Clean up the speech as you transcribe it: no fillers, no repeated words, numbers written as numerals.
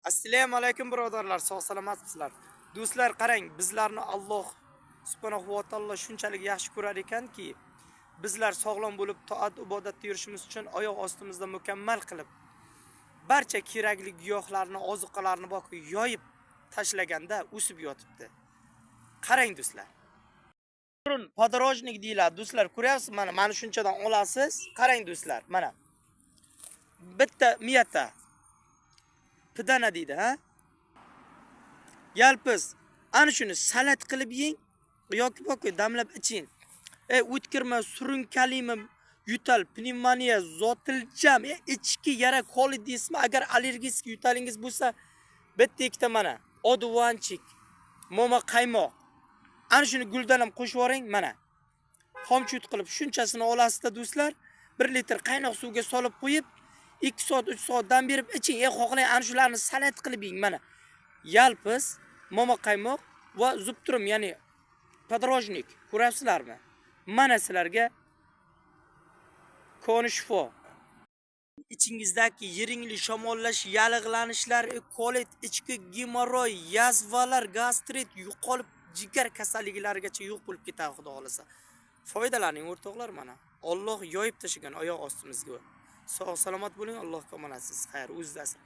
Assalomu alaykum birodarlar, sog' salomatsizlar. Do'stlar, qarang, bizlarni Alloh subhanahu va taolo shunchalik yaxshi ko'rar ekanki, bizlar sog'lom bo'lib toat ibodatda yurishimiz uchun oyoq ostimizda mukammal qilib, barcha kerakli giyohlarni, ozuqalarni boqib yoyib tashlaganda o'sib yotibdi. Qarang do'stlar. Burun podorojnik deyiladi. Do'stlar, ko'ryapsiz, mana shunchadan olasiz. Qarang do'stlar, mana. Bitta miyata pidana deydi, ha? Yalpiz, ana shuni salat qilib yeng yoki damlab iching. O'tkirma, surunkalimi, yutal, pnevmoniya, zotiljam, ichki yara kolit deysizmi? Agar allergik yutalingiz bo'lsa, bitta ikkita mana odvanchik, momo qaymoq. Ana shuni guldan ham qo'shib yuboring, mana. Xomchut qilib shunchasini olasizda do'stlar, 1 litr qaynoq suvga solib qo'yib, 2 soat, 3 soat dam berib iching. Xohlang ana shularni salat qilib yeng, mana. Yalpiz, momo qaymoq va zubturum, ya'ni podorojnik. Ko'rasizlarmi? Mana sizlarga koni shifo. Ichingizdagi yiringli shamollash, yallig'lanishlar, kolit, ichki gemoroy, yazvalar, gastrit, yo'qolib jigar kasalliklarigacha yo'q bo'lib ketadi, xudo xolasa. Foydalaning o'rtoqlar, mana. Alloh yoyib tashagan oyoq ostimizga. Sog' salomat bo'ling, Allohga omonatsiz. Xayr, o'zingizda.